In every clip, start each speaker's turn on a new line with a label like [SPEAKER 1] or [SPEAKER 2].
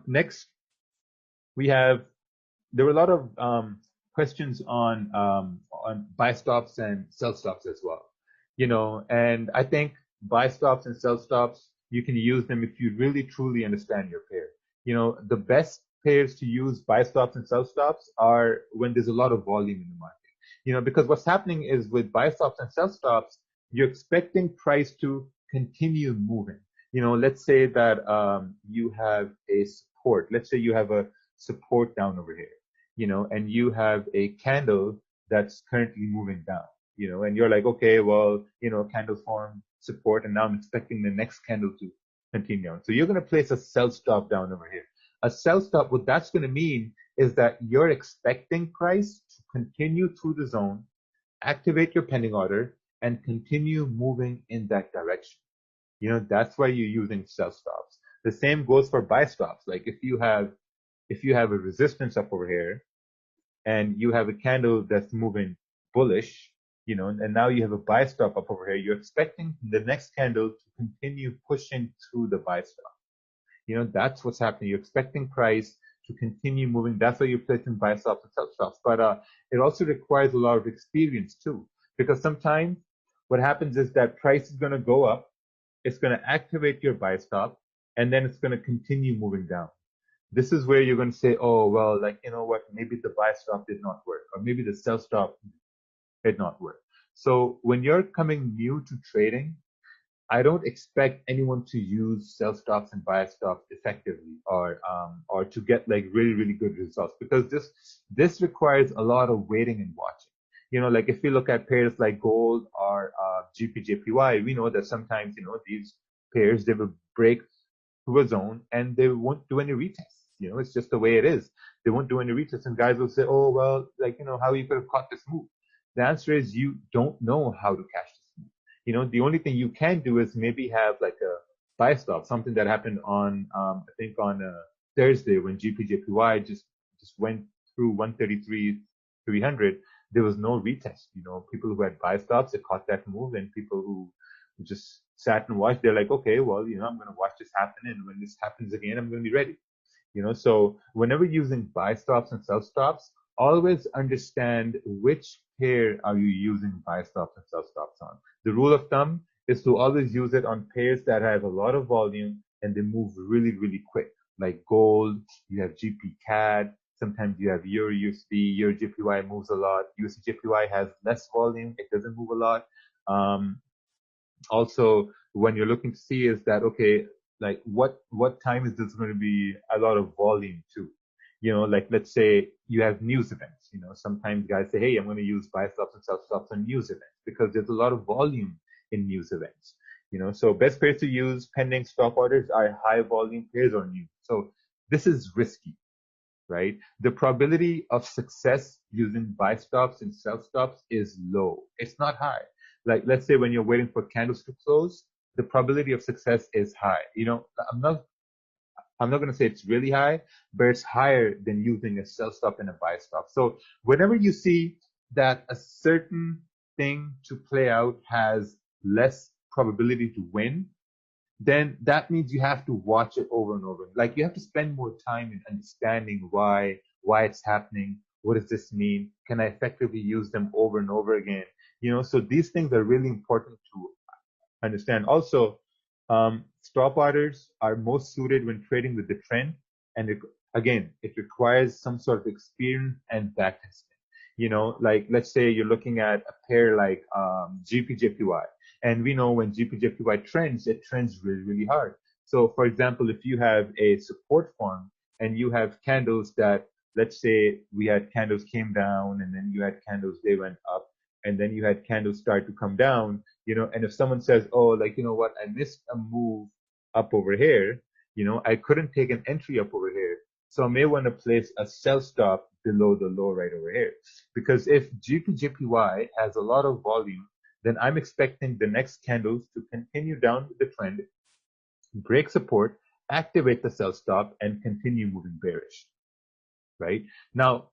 [SPEAKER 1] Next, we have there were a lot of questions on buy stops and sell stops as well. And I think buy stops and sell stops, you can use them if you really truly understand your pair. The best pairs to use buy stops and sell stops are when there's a lot of volume in the market. Because what's happening is with buy stops and sell stops, you're expecting price to continue moving. Let's say that you have a support. Let's say you have a support down over here, and you have a candle that's currently moving down, and you're like, okay, well, candle form support, and now I'm expecting the next candle to continue down. So you're going to place a sell stop down over here. A sell stop, what that's going to mean is that you're expecting price to continue through the zone, activate your pending order, and continue moving in that direction. That's why you're using sell stops. The same goes for buy stops. Like if you have a resistance up over here and you have a candle that's moving bullish, and now you have a buy stop up over here, you're expecting the next candle to continue pushing through the buy stop. That's what's happening. You're expecting price to continue moving. That's why you're placing buy stops and sell stops. But it also requires a lot of experience too, because sometimes what happens is that price is going to go up, it's going to activate your buy stop, and then it's going to continue moving down. This is where you're going to say, oh, well, like, you know what, maybe the buy stop did not work, or maybe the sell stop did not work. So when you're coming new to trading, I don't expect anyone to use sell stops and buy stops effectively or to get like really, really good results, because this requires a lot of waiting and watching. Like if you look at pairs like gold or GPJPY, we know that sometimes, these pairs, they will break through a zone and they won't do any retests. It's just the way it is. They won't do any retests, and guys will say, oh, well, like, how you could have caught this move. The answer is you don't know how to catch this move. The only thing you can do is maybe have like a buy stop, something that happened on, I think on Thursday when GPJPY just went through 133, 300. There was no retest. People who had buy stops, they caught that move, and people who just sat and watched, they're like, okay, well, I'm going to watch this happen, and when this happens again, I'm going to be ready. So whenever using buy stops and sell stops, always understand which pair are you using buy stops and sell stops on. The rule of thumb is to always use it on pairs that have a lot of volume and they move really, really quick. Like gold, you have GP CAD, sometimes you have Euro USD, Euro JPY moves a lot. USD JPY has less volume, it doesn't move a lot. Also, when you're looking to see is that, okay, like what time is this going to be a lot of volume too? Like let's say you have news events. Sometimes guys say, hey, I'm going to use buy stops and sell stops on news events because there's a lot of volume in news events. So best pairs to use pending stop orders are high volume pairs or news. So this is risky, right? The probability of success using buy stops and sell stops is low. It's not high. Like let's say when you're waiting for candles to close, the probability of success is high. I'm not going to say it's really high, but it's higher than using a sell stop and a buy stop. So whenever you see that a certain thing to play out has less probability to win, then that means you have to watch it over and over. Like you have to spend more time in understanding why it's happening. What does this mean? Can I effectively use them over and over again? So these things are really important to understand. Also, stop orders are most suited when trading with the trend, and it requires some sort of experience and backtesting. Like let's say you're looking at a pair like GPJPY, and we know when GPJPY trends, it trends really, really hard. So, for example, if you have a support form and you have candles that, let's say we had candles came down, and then you had candles they went up, and then you had candles start to come down, and if someone says, oh, like, you know what, I missed a move up over here, I couldn't take an entry up over here. So I may want to place a sell stop below the low right over here. Because if GPJPY has a lot of volume, then I'm expecting the next candles to continue down with the trend, break support, activate the sell stop, and continue moving bearish, right? Now,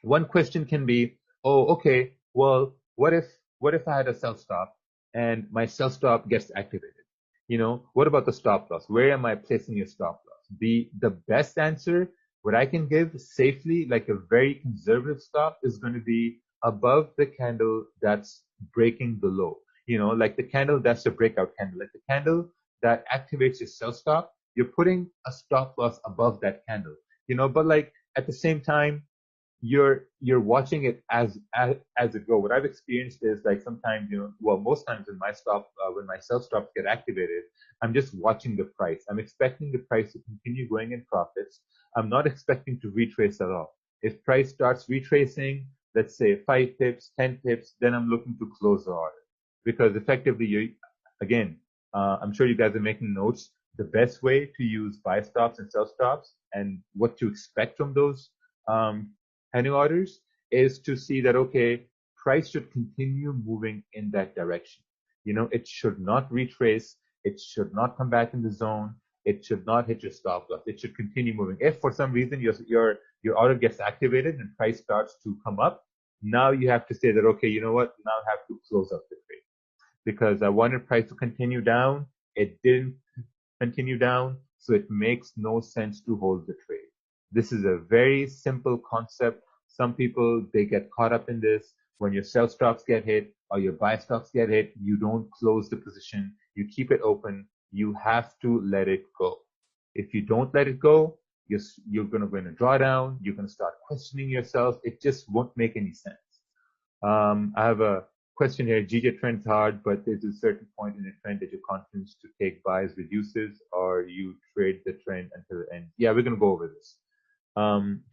[SPEAKER 1] one question can be, oh, okay, well, what if I had a sell stop and my sell stop gets activated? What about the stop loss? Where am I placing your stop loss? The best answer, what I can give safely, like a very conservative stop, is going to be above the candle that's breaking the low. Like the candle that's a breakout candle, like the candle that activates your sell stop, you're putting a stop loss above that candle. But like at the same time, you're watching it as it go. What I've experienced is like sometimes, well, most times when my sell stops get activated, I'm just watching the price. I'm expecting the price to continue going in profits. I'm not expecting to retrace at all. If price starts retracing, let's say 5 pips, 10 pips, then I'm looking to close the order, because effectively again, I'm sure you guys are making notes. The best way to use buy stops and sell stops and what to expect from those um, pending orders is to see that, okay, price should continue moving in that direction. It should not retrace. It should not come back in the zone. It should not hit your stop loss. It should continue moving. If for some reason your order gets activated and price starts to come up, now you have to say that, okay, you know what? Now I have to close up the trade, because I wanted price to continue down. It didn't continue down, so it makes no sense to hold the trade. This is a very simple concept. Some people, they get caught up in this. When your sell stops get hit or your buy stops get hit, you don't close the position. You keep it open. You have to let it go. If you don't let it go, you're going to go in a drawdown. You're going to start questioning yourself. It just won't make any sense. I have a question here. GJ trends hard, but there's a certain point in the trend that your confidence to take buys reduces, or you trade the trend until the end. Yeah, we're going to go over this.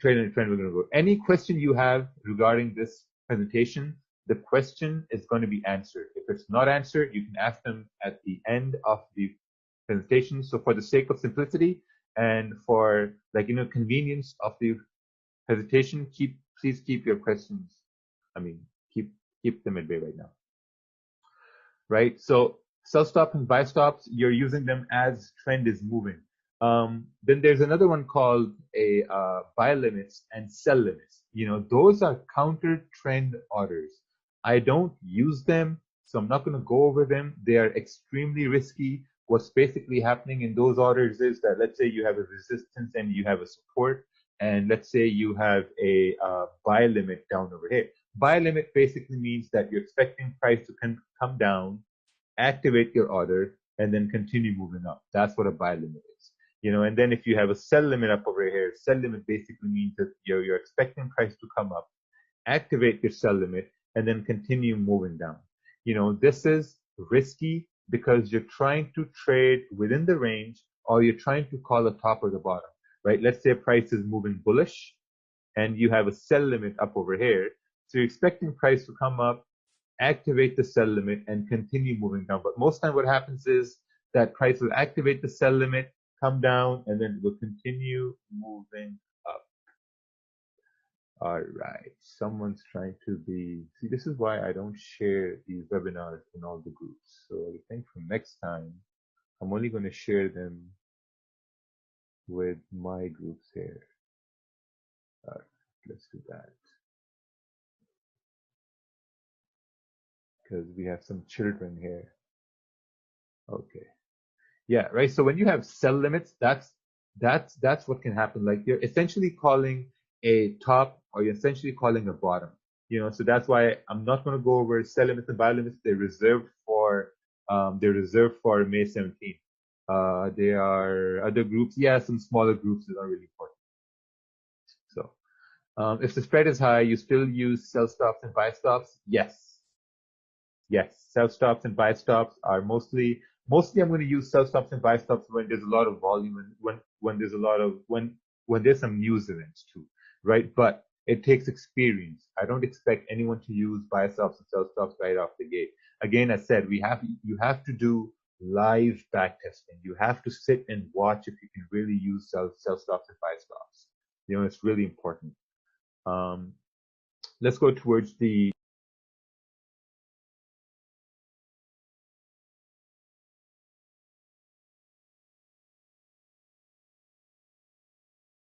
[SPEAKER 1] Trade and trend, we're going to go. Any question you have regarding this presentation, the question is going to be answered. If it's not answered, you can ask them at the end of the presentation. So for the sake of simplicity and for convenience of the presentation, please keep your questions. Keep them at bay right now. Right? So sell stop and buy stops, you're using them as trend is moving. Then there's another one called a buy limits and sell limits. Those are counter trend orders. I don't use them, so I'm not going to go over them. They are extremely risky. What's basically happening in those orders is that, let's say you have a resistance and you have a support, and let's say you have a buy limit down over here. Buy limit basically means that you're expecting price to come down, activate your order, and then continue moving up. That's what a buy limit is. And then if you have a sell limit up over here, sell limit basically means that you're expecting price to come up, activate your sell limit, and then continue moving down. This is risky because you're trying to trade within the range, or you're trying to call the top or the bottom, right? Let's say price is moving bullish and you have a sell limit up over here. So you're expecting price to come up, activate the sell limit, and continue moving down. But most time what happens is that price will activate the sell limit, come down, and then it will continue moving up. All right. Someone's trying to see, this is why I don't share these webinars in all the groups. So I think from next time, I'm only going to share them with my groups here. All right, let's do that. Because we have some children here. Okay. Yeah, right. So when you have sell limits, that's what can happen. Like you're essentially calling a top, or you're essentially calling a bottom. So that's why I'm not going to go over sell limits and buy limits. They're reserved for May 17th. There are other groups. Yeah, some smaller groups that are really important. So if the spread is high, you still use sell stops and buy stops? Yes. Sell stops and buy stops are mostly I'm going to use sell stops and buy stops when there's a lot of volume and when there's some news events too, right? But it takes experience. I don't expect anyone to use buy stops and sell stops right off the gate. Again, I said you have to do live back testing. You have to sit and watch if you can really use sell stops and buy stops. It's really important. Let's go towards the